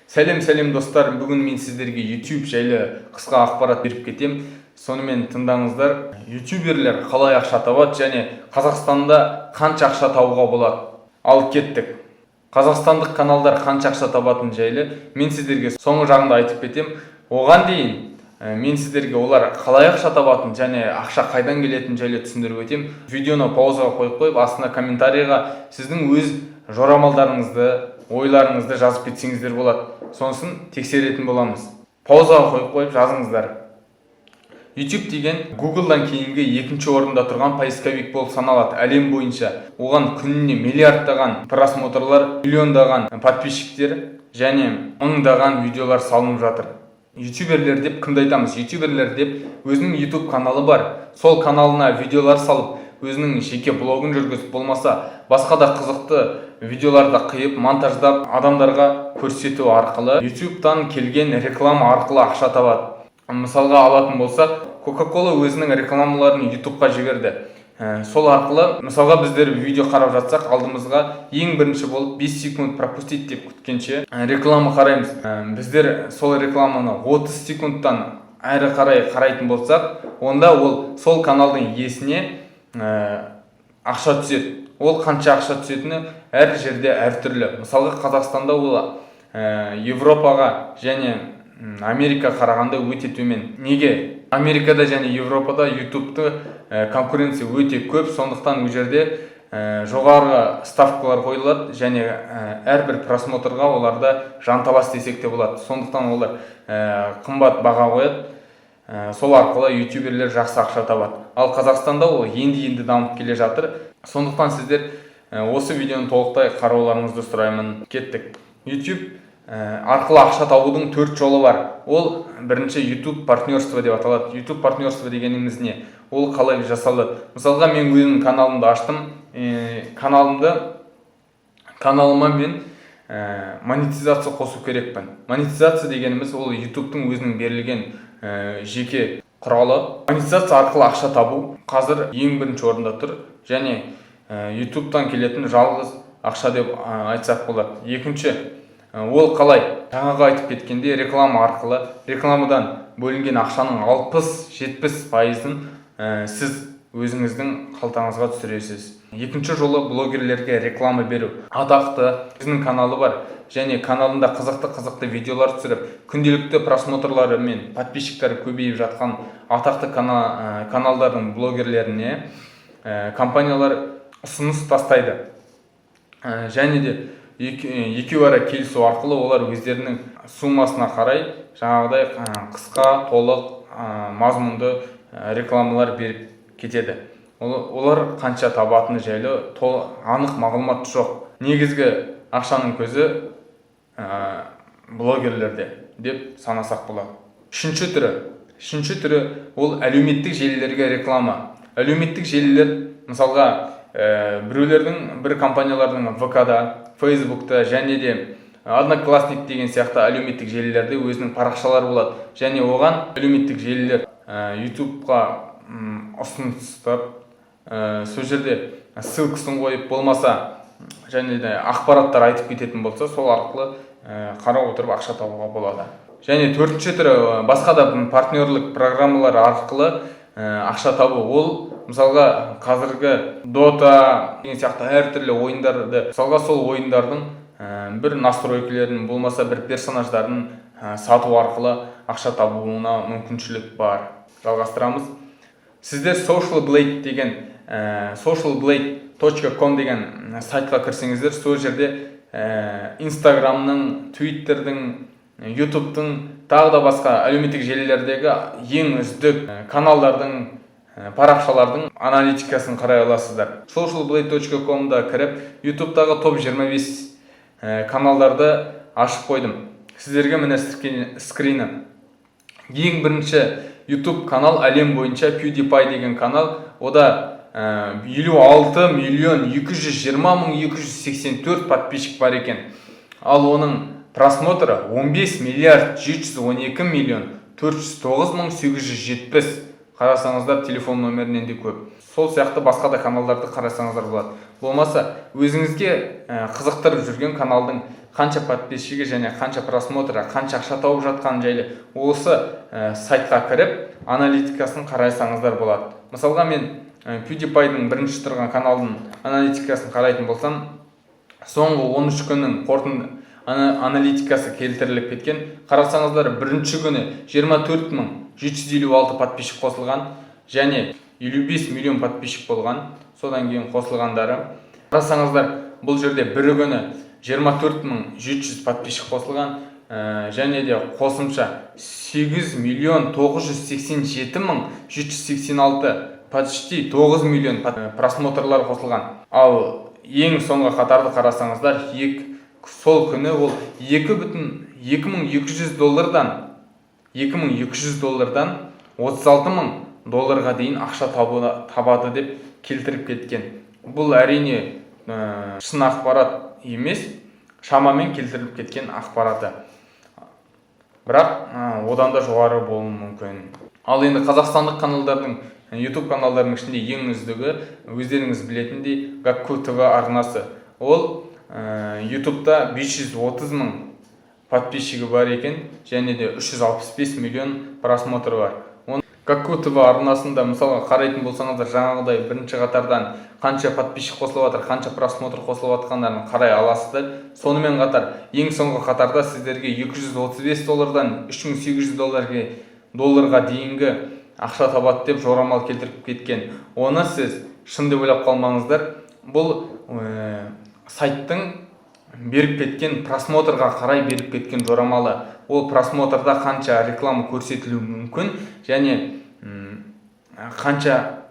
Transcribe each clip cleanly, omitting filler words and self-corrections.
Сәлем достар, бүгін мен сіздерге YouTube жайлы қысқа ақпарат беріп кетем. Сонымен тыңдаңыздар. Ютуберлер қалай ақша табады және Қазақстанда қанша ақша табуға болады? Ал кеттік. Қазақстандық каналдар қанша ақша табатын жайлы мен сіздерге соңғы жағында айтып кетем. Оған дейін мен сіздерге олар қалай ақша табатын және ақша қайдан келетін жайлы түсіндіріп өтем. Видеоны паузаға қойып, астына комментарийға сіздің өз жорамалдарыңызды, ойларыңызды жазып кетсеңіздер болады. Сонысын тексеретін боламыз. Паузаға қойып жазыңыздар. YouTube деген Google-дан кейінгі екінші орында тұрған поисковик болып саналады әлем бойынша. Оған күніне миллиардтаған просмотрлар, миллиондаған подписчиктер және мыңдаған видеолар салынып жатыр. Ютуберлер деп кімді айтамыз? Ютуберлер деп өзінің YouTube каналы бар. Сол каналына видеолар салып, өзінің жеке блогын жүргізіп, болмаса басқа да қызықты видеоларды қиып, монтаждап, адамдарға көрсету арқылы YouTube'дан келген реклама арқылы ақша табады. Мысалға алатын болсақ, Coca-Cola өзінің рекламаларын YouTube'қа жіберді. Сол арқылы, мысалға біздер видео қарап жатсақ, алдымызға ең бірінші болып 5 секунд пропустить деп күткенше реклама қараймыз. Біздер сол рекламаны 30 секундтан әрі қарай қарайтын болсақ, онда ол сол каналдың иесіне ақша түседі. Ол қанша ақша түсетіні әр жерде әртүрлі. Мысалға Қазақстанда ол Европаға және Америка қарағанда өте төмен. Неге? Америкада және Европада YouTube'ты конкуренция өте көп, сондықтан ол жерде жоғары ставкалар қойылады және әрбір просмотрға оларда жанталас десек те болады. Сондықтан олар қымбат баға қояды. Сол арқылы ютуберлер жақсы ақша табады. Ал Қазақстанда ол енді дамып келе жатыр. Сондықтан сіздер осы видеоны толықтай қарауларыңызды сұраймын. Кеттік. YouTube арқылы ақша табудың 4 жолы бар. Ол бірінші YouTube партнерство деп аталады. YouTube партнерство дегеніміз не? Ол қалай жасалады? Мысалға мен өзімнің каналымды аштым. Каналыма мен монетизация қосу керекпін. Монетизация дегеніміз ол YouTube'тың өзінің берілген жеке құралы. Монетизация арқылы ақша табу қазір ең бірінші орында тұр және YouTube'тан келетін жалғыз ақша деп айтсақ болады. Екінші, ол қалай? Жаңағы айтып кеткенде реклама арқылы, рекламадан бөлінген ақшаның 60-70%-ын сіз өзіңіздің қалтаңызға түсіресіз. Екінші жолы блогерлерге реклама беру. Атақты біздің каналы бар және каналында қызықты видеолар түсіріп, күнделікті просмотрлары мен подписчиктері көбейіп жатқан атақты каналдардың блогерлеріне компаниялар ұсыныс тастайды. Және де екеуара келісу арқылы олар өздерінің суммасына қарай жаңағыдай қысқа, толық, мазмұнды рекламалар беріп кетеді. Олар қанша табатыны жайлы анық мағлұмат жоқ. Негізгі ақшаның көзі блогерлерде деп санасақ болады. Үшінші түрі ол әлеуметтік желілерге реклама. Әлеуметтік желілер мысалға бір компаниялардың ВК-да, Фейсбукта және де Одноклассник деген сияқты әлеуметтік желілерде өзінің парақшалары болады. Және оған әлеуметтік желілер YouTube'ға ұсыныстап, сол жерде ссылкасын қойып, болмаса және де ақпараттар айтып кететін болса, сол арқылы қарап отырып ақша табуға болады. Және төртінші түрі басқа да партнерлік программалар арқылы ақша табу. Ол мысалға қазіргі Dota деген сияқты әртүрлі ойындарды, мысалға сол ойындардың бір настройкілерін, болмаса бір персонаждарын сату арқылы ақша табуына мүмкіншілік бар. Жалғастырамыз. Сіздер socialblade деген socialblade.com деген сайтқа кірсеңіздер, сол жерде Instagram'ның, Twitter'дің, YouTube'тың, тағы да басқа әлеуметтік желілердегі ең үздік каналдардың, парақшалардың аналитикасын қарай аласыздар. Socialblade.com-да кіріп, YouTube'дағы топ 25 каналдарды ашып қойдым. Сіздерге міне скрины. Ең бірінші YouTube канал әлем бойынша PewDiePie деген канал. Ода 56.220.284 подписчик бар екен. Ал оның просмотры 15.712.409.870 қарасаңыздар телефон номерінен де көп. Сол сияқты басқа да каналдарды қарасаңыздар болады. Болмаса өзіңізге қызықтырып жүрген каналдың қанша подписчигі және қанша просмотры, қанша ақша тауып жатқанын жайлы осы сайтқа кіріп аналитикасын қарасаңыздар болады. Мысалға мен PewDiePie'дің бірінші тұрған каналдың аналитикасын қарайтын болсам, соңғы 13 күннің қорытынды аналитикасы келтіріліп кеткен. Қарасаңыздар, бірінші күні 24.756 подписчик қосылған және 55 миллион подписчик болған. Содан кейін қосылғандары. Қарасаңыздар, бұл жерде бір күні 24.700 подписчик қосылған және де қосымша 8.987.786 почти 9 миллион просмотрлар қосылған. Ал ең соңғы қатарды қарасаңыздар, сол күні ол 2200 доллардан 36.000 долларға дейін ақша табады деп келтіріп кеткен. Бұл әрине шын ақпарат емес, шамамен келтіріліп кеткен ақпараты. Бірақ одан да жоғары болуы мүмкін. Ал енді қазақстандық каналдардың, YouTube каналдарының ішінде ең үздігі, өздеріңіз білетіндей, Gakku TV арнасы. Ол YouTube'да 530.000 подписчигі бар екен, және де 365 миллион просмотры бар. Gakku TV арнасында мысалға қарайтын болсаңыздар, жаңағыдай бірінші қатардан қанша подписчик қосылып жатыр, қанша просмотр қосылып жатқандарын қарай аласыздар. Сонымен қатар ең соңғы қатарда сіздерге 235 доллардан 3800 долларға дейінгі ақша табады деп жорамал келтіріп кеткен. Оны сіз шын деп ойлап қалмаңыздар. Бұл сайттың беріп кеткен просмотрға қарай беріп кеткен жорамалы. Ол просмотрда қанша реклама көрсетілуі мүмкін және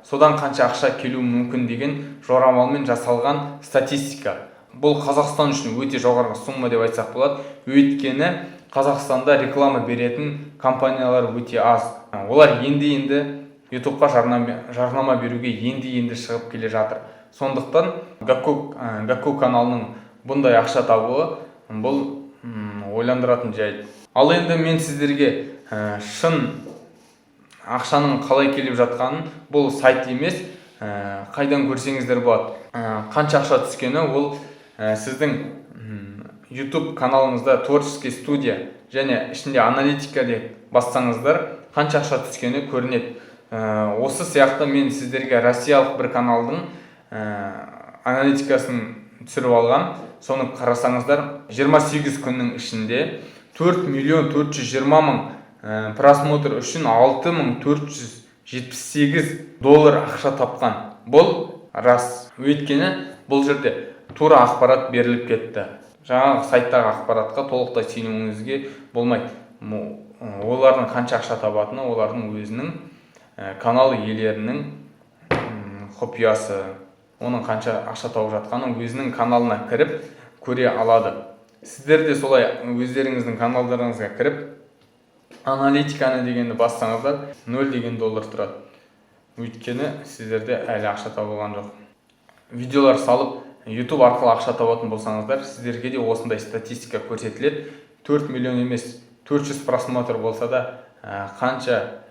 содан қанша ақша келуі мүмкін деген жорамалмен жасалған статистика. Бұл Қазақстан үшін өте жоғарғы сумма деп айтсақ болады. Өйткені Қазақстанда реклама беретін компаниялар өте аз. Олар енді YouTube'қа жарнама беруге енді шығып келе жатыр. Сондықтан Gakku каналының бұндай ақша табуы бұл ойландыратын жайт. Ал енді мен сіздерге шын ақшаның қалай келіп жатқанын, бұл сайт емес, қайдан көрсеңіздер болады. Қанша ақша түскені, ол сіздің YouTube каналыңызда творческий студия және ішінде аналитика деп бассаңыздар, қанша ақша түскені көрінеді. Осы сияқты мен сіздерге россиялық бір каналдың аналитикасын түсіріп алған. Соны қарасаңыздар, 28 күннің ішінде 4.420.000 просмотр үшін 6.478 доллар ақша тапқан. Бұл рас. Өйткені бұл жерде тура ақпарат беріліп кетті. Жаңағы сайттағы ақпаратқа толықтай сенуіңізге болмайды. Олардың қанша ақша табатыны олардың өзінің канал иелерінің құпиясы. Оның қанша ақша тауып жатқанын өзінің каналына кіріп көре алады. Сіздер де солай өздеріңіздің каналдарыңызға кіріп аналитиканы дегенді бассаңыздар, 0 деген доллар тұрады. Өйткені сіздерде әлі ақша табылған жоқ. Видеолар салып YouTube арқылы ақша табатын болсаңыздар, сіздерге де осындай статистика көрсетіледі. 4 миллион емес, 400 просмотр болса да, қанша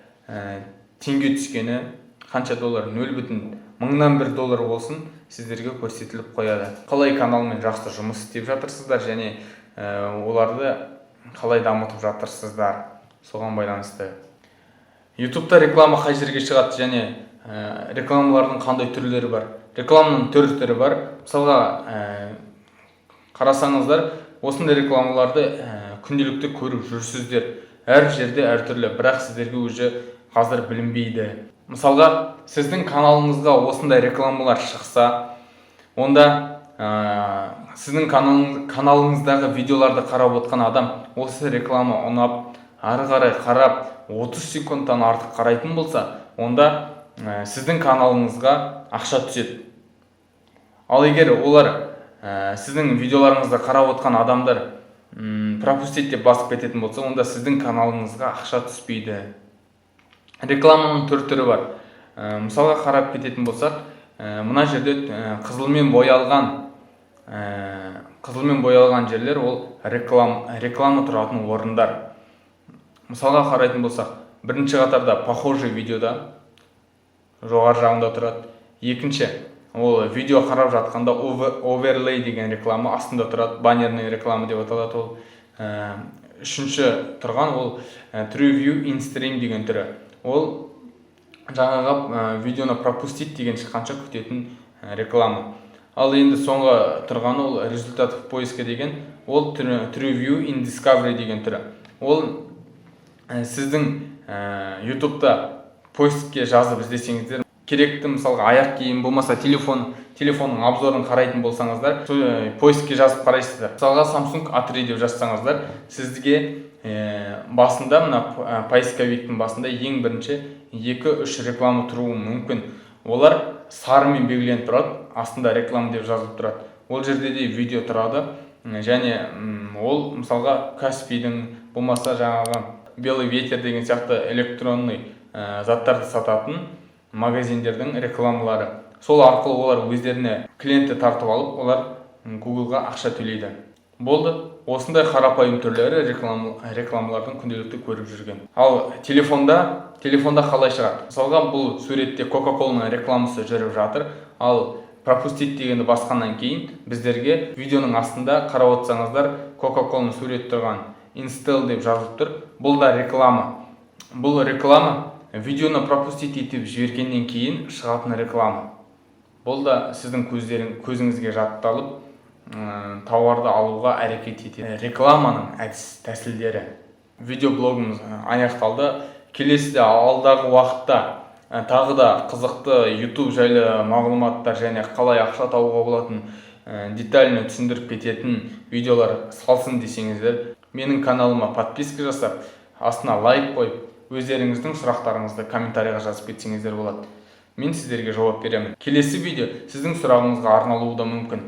теңге түскені, қанша доллар, 0,1 доллар болсын, сіздерге көрсетіліп қояды. Қалай каналмен жақсы жұмыс істеп жатырсыздар және оларды қалай дамытып жатырсыздар, соған байланысты. YouTube'да реклама қай жерге шығады және рекламалардың қандай түрлері бар? Рекламаның түрі бар. Мысалға қарасаңыздар, осындай рекламаларды күнделікті көріп жүрсіздер. Әр жерде әртүрлі, бірақ сіздерге уже қазір білінбейді. Мысалға, сіздің каналыңызға осындай рекламалар шықса, онда сіздің каналыңыздағы видеоларды қарап отқан адам осы реклама ұнап, ары қарай қарап 30 секундтан артық қарайтын болса, онда сіздің каналыңызға ақша түседі. Ал егер олар сіздің видеоларыңызды қарап отқан адамдар пропустить деп басып кететін болса, онда сіздің каналыңызға ақша түспейді. Рекламаның түрі бар. Мысалға қарап кететін болсақ, мына жерде қызылмен боялған жерлер ол реклама тұратын орындар. Мысалға қарайтын болсақ, бірінші қатарда похожий видеода жоғары жағында тұрады. Екінші, ол видео қарап жатқанда оверлей деген реклама астында тұрады, баннерный реклама деп аталады ол. Үшінші тұрған ол True View in Stream деген түрі. Ол жаңағы видеоны пропустить деген шыққанша күтетін реклама. Ал енді соңғы тұрғаны ол результат в поиске деген, ол True View in Discovery деген түрі. Ол сіздің YouTube'да поискке жазып іздесеңіздер, керекті мысалға аяқ киім болмаса телефонның обзорын қарайтын болсаңыздар, поискке жазып қарайсыздар. Мысалға Samsung A3 деп жазсаңыздар, сізге басында мына поисковиктің басында ең бірінші 2-3 реклама тұруы мүмкін. Олар сарымен белгіленіп тұрады, астында реклама деп жазылып тұрады. Ол жерде де видео тұрады, және ол мысалға Каспийдің болмаса жаңағы Белый ветер деген сияқты электронный заттарды сататын магазиндердің рекламалары. Сол арқылы олар өздеріне клиентті тартып алып, олар Google-ға ақша төлейді. Болды. Осындай қарапайым түрлері рекламалардың күнделікті көріп жүрген. Ал телефонда қалай шығады? Мысалға бұл суретте Coca-Cola рекламасы жүріп жатыр, ал пропустить дегенді басқаннан кейін біздерге видеоның астында қарап отырсаңыздар Coca-Cola сурет тұрған install деп жазылып тұр. Бұл да реклама. Бұл реклама видеоны пропустить етіп жібергеннен кейін шығатын реклама. Бұл да сіздің көзіңізге жатталып тауарды алуға әрекет етеді. Рекламаның әдіс-тәсілдері. Видеоблогымыз аяқталды. Келесіде алдағы уақытта тағы да қызықты YouTube жайлы мағлұматтар және қалай ақша табуға болатын детально түсіндіріп кететін видеолар салсын десеңіздер, менің каналыма подписка жасап, астына лайк қойып, өздеріңіздің сұрақтарыңызды комментарийға жазып кетсеңіздер болады. Мен сіздерге жауап беремін. Келесі видео сіздің сұрағыңызға арналуы да мүмкін.